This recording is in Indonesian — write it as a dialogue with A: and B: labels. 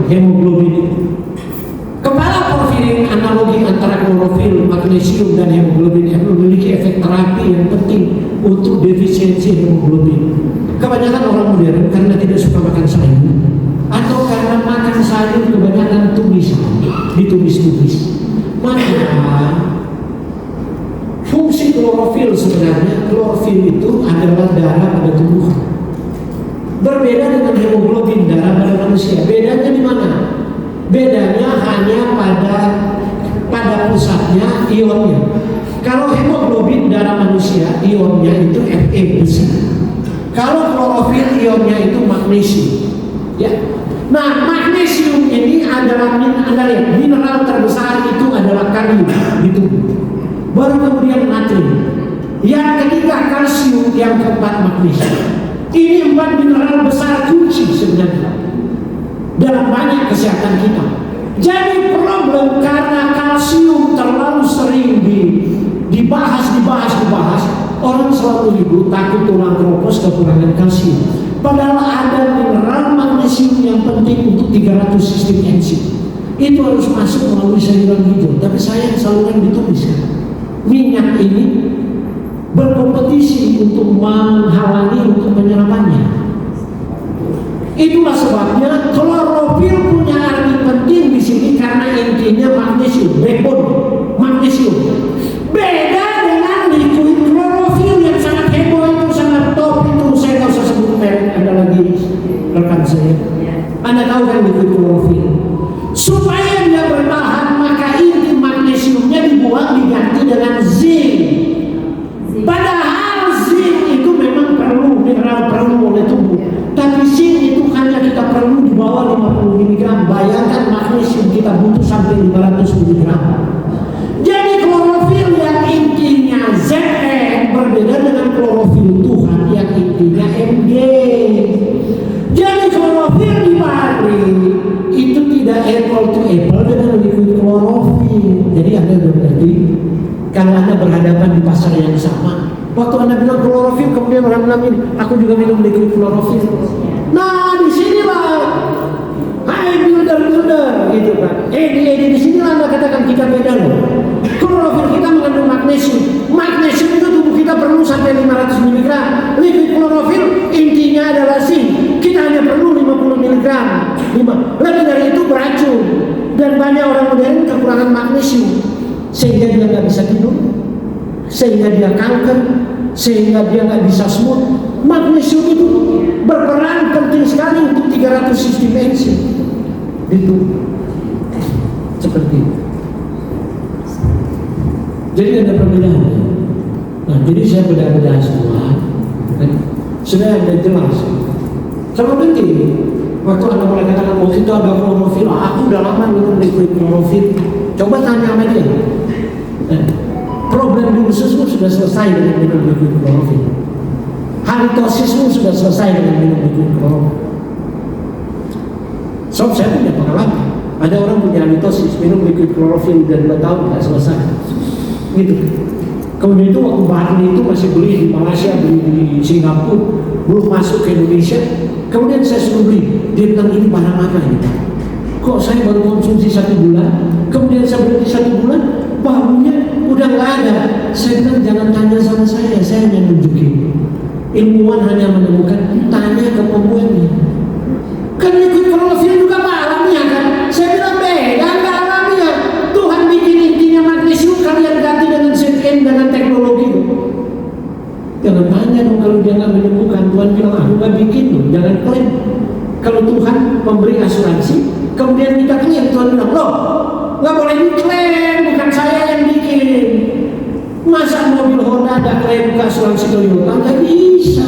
A: hemoglobin itu. Kepala porfirin, analogi antara klorofil, magnesium dan hemoglobin yang memiliki efek terapi yang penting untuk defisiensi hemoglobin. Kebanyakan orang modern karena tidak suka makan sayur atau karena makan sayur kebanyakan ditumis-tumis. Maka fungsi klorofil sebenarnya, klorofil itu adalah darah pada tubuh. Berbeda dengan hemoglobin darah pada manusia. Bedanya di mana? Bedanya hanya pada pusatnya ionnya. Kalau hemoglobin darah manusia ionnya itu Fe besi. Kalau klorofil ionnya itu magnesium. Ya. Nah, magnesium ini adalah mineral terbesar itu adalah kalium di tubuh. Baru kemudian natrium. Yang ketiga kalsium, yang keempat magnesium. Ini 4 mineral besar kunci sebenarnya dalam banyak kesehatan kita. Jadi problem karena kalsium terlalu sering dibahas, orang selalu ribut takut tulang keropos kekurangan kalsium. Padahal ada mineral magnesium yang penting untuk 300 sistem enzim. Itu harus masuk melalui sayuran hijau. Tapi sayang saluran ditumis. Minyak ini berkompetisi untuk menghalangi untuk penyerapannya. Itulah sebabnya klorofil punya arti penting di sini karena intinya magnesium, backbone magnesium. Beda dengan liquid klorofil yang sangat heboh itu, sangat top itu. Saya nggak usah sebut merek, ada lagi rekan saya. Anda tahu kan liquid klorofil? Supaya dia bertahan maka inti magnesiumnya dibuang diganti dengan zinc. Padahal zinc itu memang perlu, mineral perlu oleh tubuh. Tapi zinc itu hanya kita perlu di bawah 50 mg. Bayangkan magnesium kita butuh sampai 500 mg. Jadi klorofil yang intinya Zn berbeda dengan klorofil Tuhan yang intinya Mg. Jadi klorofil di pari itu tidak apple to apple dengan liquid klorofil. Jadi Anda sudah mengerti. Kalau Anda berhadapan di pasar yang sama, waktu Anda bilang klorofil, kemudian orang bilang ini, aku juga minum liquid klorofil. Nah, disinilah, hai builder, gitu kan. Di sinilah Anda katakan kita beda loh. Klorofil kita mengandung magnesium. Magnesium itu tubuh kita perlu sampai 500 mg. Liquid klorofil intinya adalah zinc. Kita hanya perlu 50 mg. Lebih dari itu beracun. Dan banyak orang modern kekurangan magnesium. Sehingga dia nggak bisa tidur, sehingga dia kanker, sehingga dia nggak bisa smooth. Magnesium itu berperan penting sekali untuk 300 sistem enzim itu seperti itu. Jadi ada perbedaan. Nah, jadi saya bedah-bedah semua. Sudah ada jelas. Sama penting. Waktu Anda mulai katakan, oh kita ada klorofil, aku udah lama minum liquid klorofil. Coba tanya sama dia. Problem di ususmu sudah selesai dengan minum liquid klorofil. Halitosismu sudah selesai dengan minum liquid klorofil. So, saya punya pengalaman. Ada orang punya halitosis, minum liquid klorofil dan 2 tahun tidak selesai. Gitu. Kemudian itu waktu Barney itu masih beli di Malaysia, beli di Singapura, belum masuk ke Indonesia. Kemudian saya suruh beli. Dia bilang ini barang apa ini? Kok saya baru konsumsi 1 bulan, kemudian saya berhenti 1 bulan, baunya udah nggak ada. Saya bilang jangan tanya sama saya hanya nunjukin. Ilmuwan hanya menemukan, tanya ke pembuatnya. Kan liquid klorofil juga alamiah kan? Saya bilang beda, nggak alamiah. Tuhan bikin intinya magnesium, kalian ganti dengan ZN dengan teknologi. Jangan tanya dong kalau dia nggak menemukan. Tuhan bilang aku nggak bikin loh, jangan klaim. Kalau Tuhan memberi asuransi, kemudian kita klaim, Tuhan bilang loh, nggak boleh diklaim, bukan saya yang bikin. Masa mobil Honda ada klaim ke asuransi Toyota? Nggak bisa.